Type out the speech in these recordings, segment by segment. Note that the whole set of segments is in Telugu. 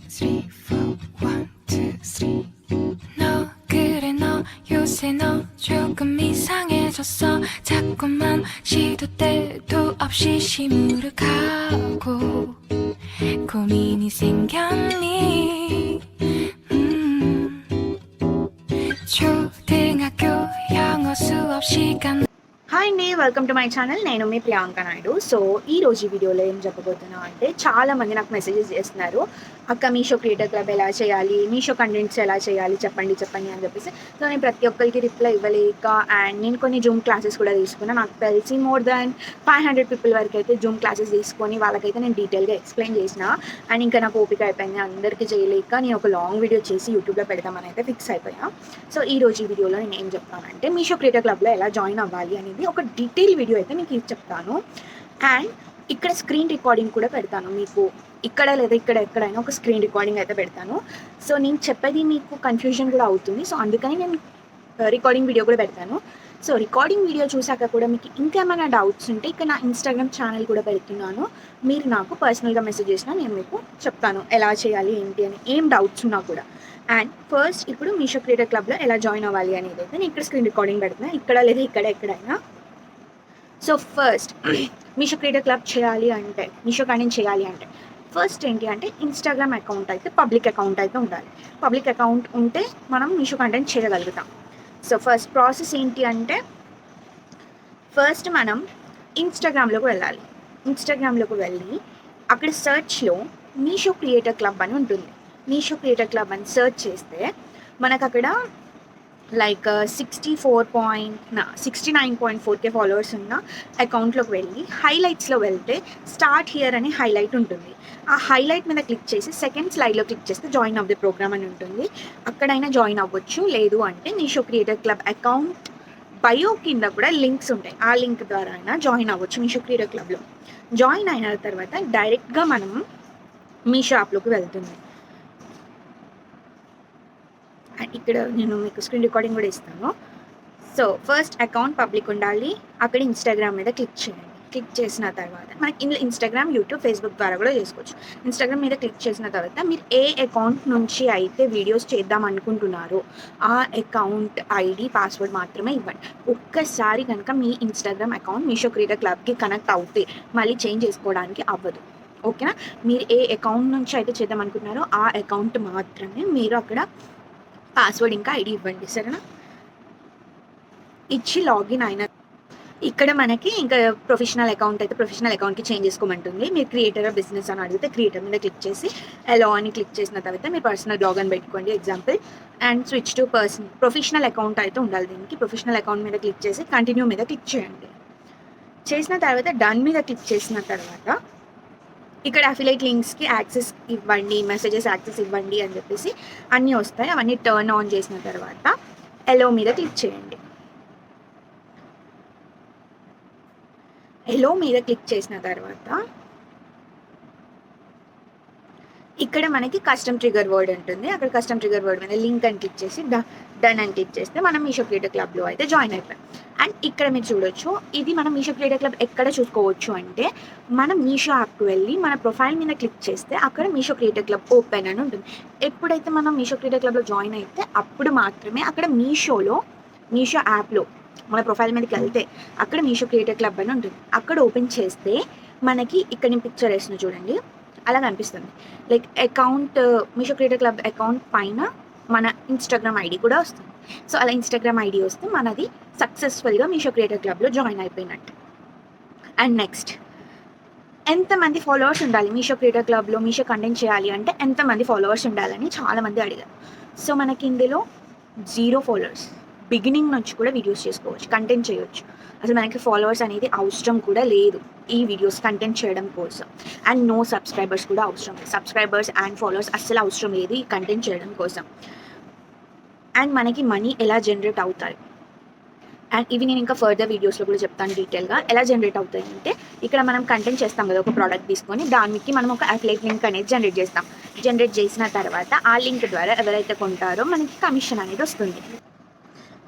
three, four, 1, 2, 3. 너 그래 너 요새 너 조금 이상해졌어. 자꾸만 시도 때도 없이 시무룩하고 고민이 생겼니? 초등학교 영어 수업 시간. హాయ్ అండి, వెల్కమ్ టు మై ఛానల్. నేను మీ ప్రియాంక నాయుడు. సో ఈ రోజు వీడియోలో ఏం చెప్పబోతున్నా అంటే, చాలామంది నాకు మెసేజెస్ చేస్తున్నారు, అక్క మీషో క్రియేటర్ క్లబ్ ఎలా చేయాలి, మీషో కంటెంట్స్ ఎలా చేయాలి చెప్పండి అని చెప్పేసి. సో నేను ప్రతి ఒక్కరికి రిప్లై ఇవ్వలేక, అండ్ నేను కొన్ని జూమ్ క్లాసెస్ కూడా తీసుకున్నాను. నాకు తెలిసి మోర్ దాన్ 500 పీపుల్ వరకు అయితే జూమ్ క్లాసెస్ తీసుకొని వాళ్ళకైతే నేను డీటెయిల్గా ఎక్స్ప్లెయిన్ చేసిన. అండ్ ఇంకా నాకు ఓపిక అయిపోయింది, అందరికీ చేయలేక నేను ఒక లాంగ్ వీడియో చేసి యూట్యూబ్లో పెడదామని అయితే ఫిక్స్ అయిపోయా. సో ఈ రోజు ఈ వీడియోలో నేను ఏం చెప్తానంటే, మీషో క్రియేటర్ క్లబ్లో ఎలా జాయిన్ అవ్వాలి అనేది ఒక డీటెయిల్ వీడియో అయితే మీకు చెప్తాను. అండ్ ఇక్కడ స్క్రీన్ రికార్డింగ్ కూడా పెడతాను మీకు, ఇక్కడ లేదా ఇక్కడ ఎక్కడైనా ఒక స్క్రీన్ రికార్డింగ్ అయితే పెడతాను. సో నేను చెప్పేది మీకు కన్ఫ్యూజన్ కూడా అవుతుంది, సో అందుకని నేను రికార్డింగ్ వీడియో కూడా పెడతాను. సో రికార్డింగ్ వీడియో చూసాక కూడా మీకు ఇంకేమైనా డౌట్స్ ఉంటే ఇక్కడ నా ఇన్స్టాగ్రామ్ ఛానల్ కూడా పెడుతున్నాను, మీరు నాకు పర్సనల్గా మెసేజ్ చేసినా నేను మీకు చెప్తాను ఎలా చేయాలి ఏంటి అని, ఏం డౌట్స్ ఉన్నా కూడా. అండ్ ఫస్ట్ ఇప్పుడు మీషో క్రియేటర్ క్లబ్లో ఎలా జాయిన్ అవ్వాలి అనేది అయితే నేను ఇక్కడ స్క్రీన్ రికార్డింగ్ పెడుతున్నా, ఇక్కడ లేదా ఇక్కడ ఎక్కడైనా. So first Meesho creator club చేయాలి అంటే, మీషో కంటెంట్ చేయాలి అంటే ఫస్ట్ ఏంటి అంటే, ఇన్స్టాగ్రామ్ అకౌంట్ అయితే పబ్లిక్ అకౌంట్ అయితే ఉండాలి. పబ్లిక్ అకౌంట్ ఉంటే మనం మీషో కంటెంట్ చేయగలుగుతాం. సో ఫస్ట్ ప్రాసెస్ ఏంటి అంటే, ఫస్ట్ మనం ఇన్స్టాగ్రామ్లోకి వెళ్ళాలి. ఇన్స్టాగ్రామ్లోకి వెళ్ళి అక్కడ సెర్చ్లో మీషో క్రియేటర్ క్లబ్ అని ఉంటుంది. మీషో క్రియేటర్ క్లబ్ అని సెర్చ్ చేస్తే మనకు అక్కడ లైక్ 69.4K ఫాలోవర్స్ ఉన్న అకౌంట్లోకి వెళ్ళి హైలైట్స్లో వెళ్తే స్టార్ట్ హియర్ అని హైలైట్ ఉంటుంది. ఆ హైలైట్ మీద క్లిక్ చేసి సెకండ్ స్లైడ్లో క్లిక్ చేస్తే జాయిన్ ఆఫ్ ది ప్రోగ్రామ్ అని ఉంటుంది. అక్కడైనా జాయిన్ అవ్వచ్చు, లేదు అంటే Meesho creator club account bio కింద కూడా లింక్స్ ఉంటాయి, ఆ లింక్ ద్వారా అయినా జాయిన్ అవ్వచ్చు మీషో క్రియేటర్ క్లబ్లో. జాయిన్ అయిన తర్వాత డైరెక్ట్గా మనం మీషో యాప్లోకి వెళ్తుంది. ఇక్కడ నేను మీకు స్క్రీన్ రికార్డింగ్ కూడా ఇస్తాను. సో ఫస్ట్ అకౌంట్ పబ్లిక్ ఉండాలి, అక్కడ ఇన్స్టాగ్రామ్ మీద క్లిక్ చేయండి. క్లిక్ చేసిన తర్వాత మనకి ఇందులో ఇన్స్టాగ్రామ్, యూట్యూబ్, ఫేస్బుక్ ద్వారా కూడా చేసుకోవచ్చు. ఇన్స్టాగ్రామ్ మీద క్లిక్ చేసిన తర్వాత మీరు ఏ అకౌంట్ నుంచి అయితే వీడియోస్ చేద్దాం అనుకుంటున్నారో ఆ అకౌంట్ ఐడి, పాస్వర్డ్ మాత్రమే ఇవ్వండి. ఒక్కసారి కనుక మీ ఇన్స్టాగ్రామ్ అకౌంట్ మీషో క్రియేటర్ క్లబ్కి కనెక్ట్ అవుతే మళ్ళీ చేంజ్ చేసుకోవడానికి అవ్వదు, ఓకేనా. మీరు ఏ అకౌంట్ నుంచి అయితే చేద్దాం అనుకుంటున్నారో ఆ అకౌంట్ మాత్రమే మీరు అక్కడ పాస్వర్డ్ ఇంకా ఐడి ఇవ్వండి, సరేనా. ఇచ్చి లాగిన్ అయిన ఇక్కడ మనకి ఇంకా ప్రొఫెషనల్ అకౌంట్ అయితే ప్రొఫెషనల్ అకౌంట్కి చేంజ్ చేసుకోమంటుంది. మీరు క్రియేటర్ బిజినెస్ అని అడిగితే క్రియేటర్ మీద క్లిక్ చేసి అలో అని క్లిక్ చేసిన తర్వాత మీరు పర్సనల్ బ్లాగ్ అని పెట్టుకోండి example. And switch to professional account అయితే ఉండాలి. దీనికి ప్రొఫెషనల్ అకౌంట్ మీద క్లిక్ చేసి కంటిన్యూ మీద క్లిక్ చేయండి. చేసిన తర్వాత డన్ మీద క్లిక్ చేసిన తర్వాత ఇక్కడ అఫిలియేట్ లింక్స్కి యాక్సెస్ ఇవ్వండి, మెసేజెస్ యాక్సెస్ ఇవ్వండి అని చెప్పేసి అన్నీ వస్తాయి. అవన్నీ టర్న్ ఆన్ చేసిన తర్వాత ఎలో మీద క్లిక్ చేయండి. ఎలో మీద క్లిక్ చేసిన తర్వాత ఇక్కడ మనకి కస్టమ్ ట్రిగర్ వర్డ్ ఉంటుంది. అక్కడ కస్టమ్ ట్రిగర్ వర్డ్ మీద లింక్ అని క్లిక్ చేసి డన్ అని క్లిక్ చేస్తే మనం మీషో క్రియేటర్ క్లబ్లో అయితే జాయిన్ అయిపోయాం. అండ్ ఇక్కడ మీరు చూడొచ్చు, ఇది మనం మీషో క్రియేటర్ క్లబ్ ఎక్కడ చూసుకోవచ్చు అంటే, మనం మీషో యాప్కి వెళ్ళి మన ప్రొఫైల్ మీద క్లిక్ చేస్తే అక్కడ మీషో క్రియేటర్ క్లబ్ ఓపెన్ అని ఉంటుంది. ఎప్పుడైతే మనం మీషో క్రియేటర్ క్లబ్లో జాయిన్ అయితే అప్పుడు మాత్రమే అక్కడ మీషో యాప్లో మన ప్రొఫైల్ మీదకి వెళ్తే అక్కడ మీషో క్రియేటర్ క్లబ్ అని ఉంటుంది. అక్కడ ఓపెన్ చేస్తే మనకి ఇక్కడ నేను పిక్చర్ వేసిన చూడండి, అలా కనిపిస్తుంది. Like account, Meesho creator club account పైన మన ఇన్స్టాగ్రామ్ ఐడి కూడా వస్తుంది. సో అలా ఇన్స్టాగ్రామ్ ఐడి వస్తే మనది సక్సెస్ఫుల్గా మీషో క్రియేటర్ క్లబ్లో జాయిన్ అయిపోయినట్టు. అండ్ నెక్స్ట్, ఎంతమంది ఫాలోవర్స్ ఉండాలి మీషో క్రియేటర్ క్లబ్లో మీషో కంటెంట్ చేయాలి అంటే ఎంతమంది ఫాలోవర్స్ ఉండాలని చాలామంది అడిగారు. సో మనకి ఇందులో 0 ఫాలోవర్స్, బిగినింగ్ నుంచి కూడా వీడియోస్ చేసుకోవచ్చు, కంటెంట్ చేయొచ్చు. అసలు మనకి ఫాలోవర్స్ అనేది అవసరం కూడా లేదు ఈ వీడియోస్ కంటెంట్ చేయడం కోసం. అండ్ నో సబ్స్క్రైబర్స్ కూడా అవసరం లేదు, సబ్స్క్రైబర్స్ అండ్ ఫాలోవర్స్ అస్సలు అవసరం లేదు ఈ కంటెంట్ చేయడం కోసం. అండ్ మనకి మనీ ఎలా జనరేట్ అవుతాయి అండ్ ఇవి నేను ఇంకా ఫర్దర్ వీడియోస్లో కూడా చెప్తాను డీటెయిల్గా ఎలా జనరేట్ అవుతాయి అంటే, ఇక్కడ మనం కంటెంట్ చేస్తాం కదా, ఒక ప్రోడక్ట్ తీసుకొని దానికి మనం ఒక అఫిలియేట్ లింక్ అనేది జనరేట్ చేస్తాం. జనరేట్ చేసిన తర్వాత ఆ లింక్ ద్వారా ఎవరైతే కొంటారో మనకి కమిషన్ అనేది వస్తుంది.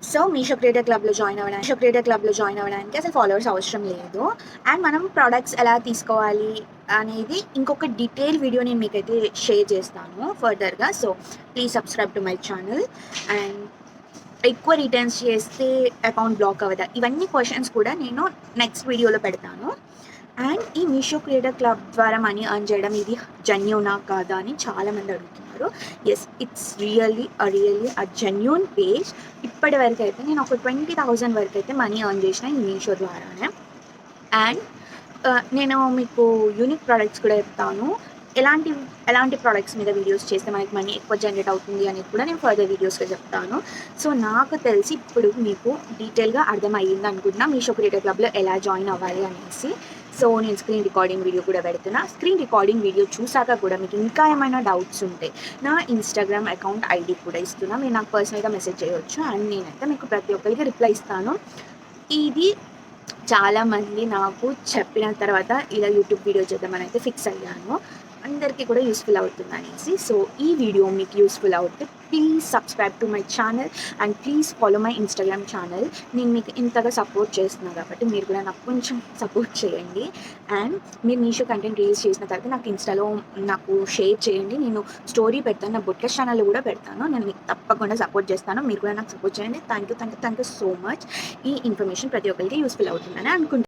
సో మీషో క్రియేటర్ క్లబ్లో జాయిన్ అవ్వడానికి అసలు ఫాలోవర్స్ అవసరం లేదు. అండ్ మనం ప్రొడక్ట్స్ ఎలా తీసుకోవాలి అనేది ఇంకొక డీటెయిల్ వీడియో నేను మీకైతే షేర్ చేస్తాను ఫర్దర్గా. So please subscribe to my channel. And ఎక్కువ రిటర్న్స్ చేస్తే అకౌంట్ బ్లాక్ అవ్వదా, ఇవన్నీ క్వశ్చన్స్ కూడా నేను నెక్స్ట్ వీడియోలో పెడతాను. అండ్ ఈ మీషో క్రియేటర్ క్లబ్ ద్వారా మనీ ఎర్న్ చేయడం ఇది జెన్యూనా కాదా అని చాలామంది అడుగుతున్నారు. Yes, it's really a genuine page. ఇప్పటి వరకు అయితే నేను ఒక 20,000 వరకు అయితే మనీ ఎర్న్ చేసిన ఈ మీషో ద్వారానే. అండ్ నేను మీకు యూనిక్ ప్రోడక్ట్స్ కూడా చెప్తాను. ఎలాంటి ప్రోడక్ట్స్ మీద వీడియోస్ చేస్తే మనకి మనీ ఎక్కువ జనరేట్ అవుతుంది అనేది కూడా నేను ఫర్దర్ వీడియోస్లో చెప్తాను. సో నాకు తెలిసి ఇప్పుడు మీకు డీటెయిల్గా అర్థమయ్యింది అనుకుంటున్నా మీషో క్రియేటర్ క్లబ్లో ఎలా జాయిన్ అవ్వాలి అనేసి. సో నేను స్క్రీన్ రికార్డింగ్ వీడియో కూడా పెడుతున్నా. స్క్రీన్ రికార్డింగ్ వీడియో చూసాక కూడా మీకు ఇంకా ఏమైనా డౌట్స్ ఉంటే నా ఇన్స్టాగ్రామ్ అకౌంట్ ఐడి కూడా ఇస్తున్నా, మీరు నాకు పర్సనల్గా మెసేజ్ చేయవచ్చు. అండ్ నేనైతే మీకు ప్రతి ఒక్కరికి రిప్లై ఇస్తాను. ఇది చాలామంది నాకు చెప్పిన తర్వాత ఇలా యూట్యూబ్ వీడియో చేద్దామని అయితే ఫిక్స్ అయ్యాను, అందరికీ కూడా యూస్ఫుల్ అవుతుంది అనేసి. సో ఈ వీడియో మీకు యూస్ఫుల్ అవుతే please subscribe to my channel and please follow my Instagram channel. నేను మీకు ఇంతగా సపోర్ట్ చేస్తున్నాను కాబట్టి మీరు కూడా నాకు కొంచెం సపోర్ట్ చేయండి. అండ్ మీరు మీషో కంటెంట్ రిలీజ్ చేసిన తర్వాత నాకు ఇన్స్టాలో నాకు షేర్ చేయండి. నేను స్టోరీ పెడతాను, నా బొట్ల ఛానల్లో కూడా పెడతాను. నేను మీకు తప్పకుండా సపోర్ట్ చేస్తాను, మీరు కూడా నాకు సపోర్ట్ చేయండి. Thank you so much. ఈ ఇన్ఫర్మేషన్ ప్రతి ఒక్కరికి యూస్ఫుల్ అవుతుందని అనుకుంటున్నాను.